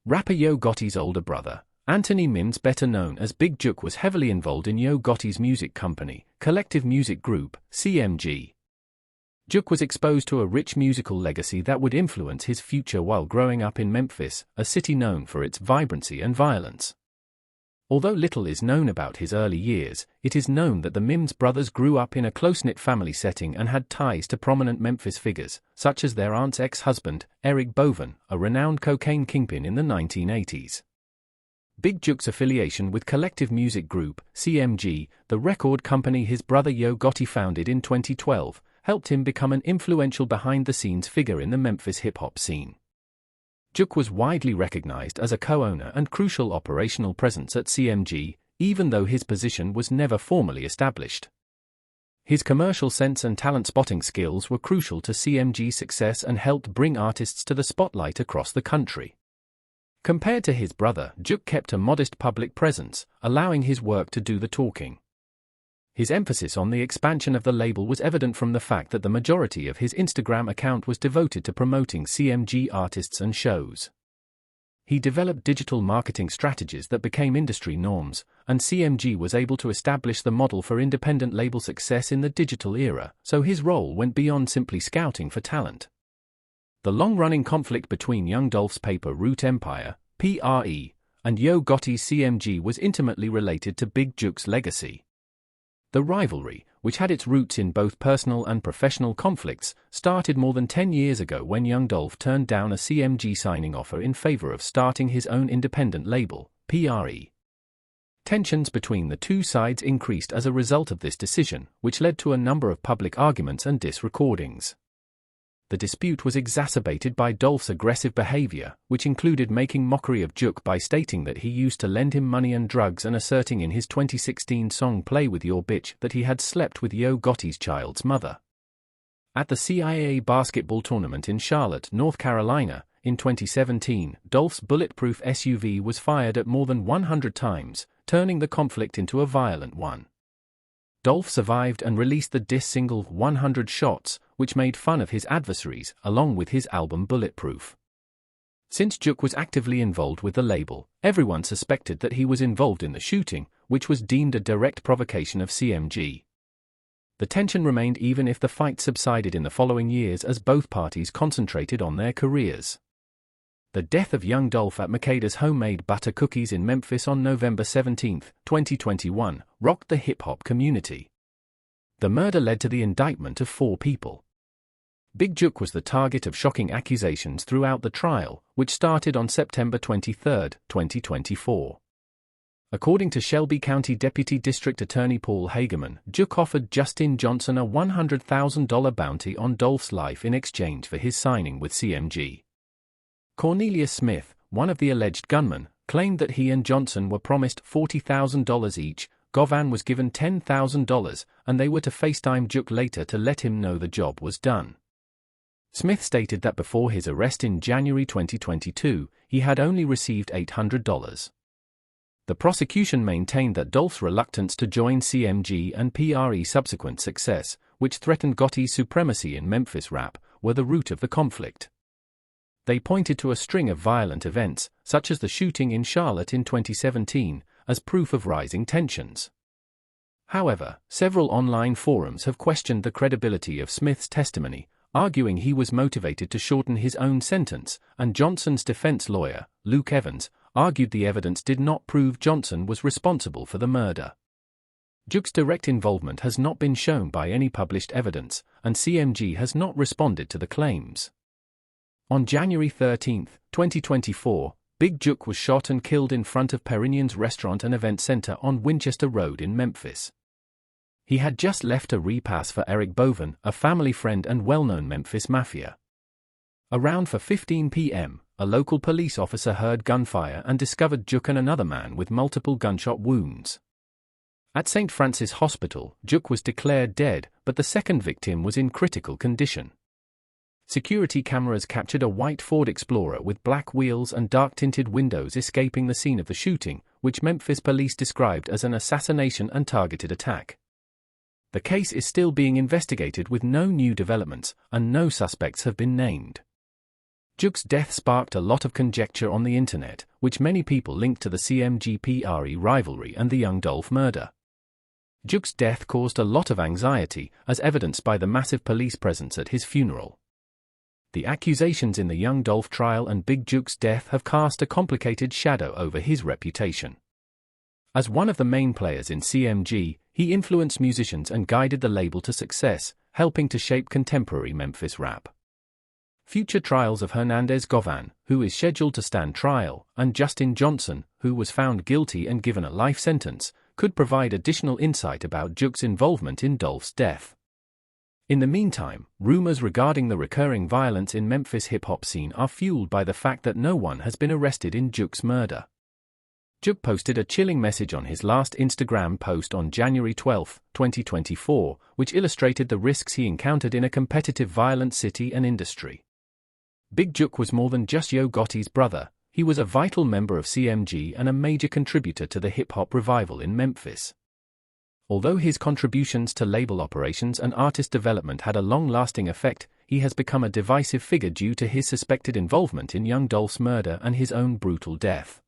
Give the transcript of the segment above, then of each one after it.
Rapper Yo Gotti's older brother, Anthony Mims, better known as Big Jook, was heavily involved in Yo Gotti's music company, Collective Music Group, CMG. Jook was exposed to a rich musical legacy that would influence his future while growing up in Memphis, a city known for its vibrancy and violence. Although little is known about his early years, it is known that the Mims brothers grew up in a close-knit family setting and had ties to prominent Memphis figures, such as their aunt's ex-husband, Eric Boven, a renowned cocaine kingpin in the 1980s. Big Jook's affiliation with Collective Music Group, CMG, the record company his brother Yo Gotti founded in 2012, helped him become an influential behind-the-scenes figure in the Memphis hip-hop scene. Jook was widely recognized as a co-owner and crucial operational presence at CMG, even though his position was never formally established. His commercial sense and talent-spotting skills were crucial to CMG's success and helped bring artists to the spotlight across the country. Compared to his brother, Jook kept a modest public presence, allowing his work to do the talking. His emphasis on the expansion of the label was evident from the fact that the majority of his Instagram account was devoted to promoting CMG artists and shows. He developed digital marketing strategies that became industry norms, and CMG was able to establish the model for independent label success in the digital era, so his role went beyond simply scouting for talent. The long-running conflict between Young Dolph's paper route empire, PRE, and Yo Gotti's CMG was intimately related to Big Jook's legacy. The rivalry, which had its roots in both personal and professional conflicts, started more than 10 years ago when Young Dolph turned down a CMG signing offer in favor of starting his own independent label, PRE. Tensions between the two sides increased as a result of this decision, which led to a number of public arguments and diss recordings. The dispute was exacerbated by Dolph's aggressive behavior, which included making mockery of Jook by stating that he used to lend him money and drugs and asserting in his 2016 song Play With Your Bitch that he had slept with Yo Gotti's child's mother. At the CIA basketball tournament in Charlotte, North Carolina, in 2017, Dolph's bulletproof SUV was fired at more than 100 times, turning the conflict into a violent one. Dolph survived and released the diss single 100 Shots, which made fun of his adversaries, along with his album Bulletproof. Since Jook was actively involved with the label, everyone suspected that he was involved in the shooting, which was deemed a direct provocation of CMG. The tension remained even if the fight subsided in the following years as both parties concentrated on their careers. The death of Young Dolph at Makeda's homemade butter cookies in Memphis on November 17, 2021, rocked the hip-hop community. The murder led to the indictment of 4 people. Big Jook was the target of shocking accusations throughout the trial, which started on September 23, 2024. According to Shelby County Deputy District Attorney Paul Hageman, Jook offered Justin Johnson a $100,000 bounty on Dolph's life in exchange for his signing with CMG. Cornelius Smith, one of the alleged gunmen, claimed that he and Johnson were promised $40,000 each. Govan was given $10,000, and they were to FaceTime Jook later to let him know the job was done. Smith stated that before his arrest in January 2022, he had only received $800. The prosecution maintained that Dolph's reluctance to join CMG and PRE's subsequent success, which threatened Gotti's supremacy in Memphis rap, were the root of the conflict. They pointed to a string of violent events, such as the shooting in Charlotte in 2017, as proof of rising tensions. However, several online forums have questioned the credibility of Smith's testimony, arguing he was motivated to shorten his own sentence, and Johnson's defense lawyer, Luke Evans, argued the evidence did not prove Johnson was responsible for the murder. Jook's direct involvement has not been shown by any published evidence, and CMG has not responded to the claims. On January 13, 2024, Big Jook was shot and killed in front of Perignon's Restaurant and Event Center on Winchester Road in Memphis. He had just left a repass for Eric Boven, a family friend and well-known Memphis mafia. Around 4:15 p.m., a local police officer heard gunfire and discovered Jook and another man with multiple gunshot wounds. At St. Francis Hospital, Jook was declared dead, but the second victim was in critical condition. Security cameras captured a white Ford Explorer with black wheels and dark-tinted windows escaping the scene of the shooting, which Memphis police described as an assassination and targeted attack. The case is still being investigated with no new developments, and no suspects have been named. Juk's death sparked a lot of conjecture on the internet, which many people linked to the CMG-PRE rivalry and the Young Dolph murder. Juk's death caused a lot of anxiety, as evidenced by the massive police presence at his funeral. The accusations in the Young Dolph trial and Big Juk's death have cast a complicated shadow over his reputation. As one of the main players in CMG, he influenced musicians and guided the label to success, helping to shape contemporary Memphis rap. Future trials of Hernandez Govan, who is scheduled to stand trial, and Justin Johnson, who was found guilty and given a life sentence, could provide additional insight about Juk's involvement in Dolph's death. In the meantime, rumors regarding the recurring violence in Memphis hip-hop scene are fueled by the fact that no one has been arrested in Juk's murder. Juk posted a chilling message on his last Instagram post on January 12, 2024, which illustrated the risks he encountered in a competitive violent city and industry. Big Juk was more than just Yo Gotti's brother, he was a vital member of CMG and a major contributor to the hip-hop revival in Memphis. Although his contributions to label operations and artist development had a long-lasting effect, he has become a divisive figure due to his suspected involvement in Young Dolph's murder and his own brutal death.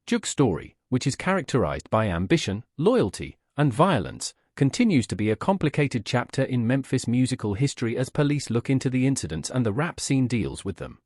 Juk's story, which is characterized by ambition, loyalty, and violence, continues to be a complicated chapter in Memphis musical history as police look into the incidents and the rap scene deals with them.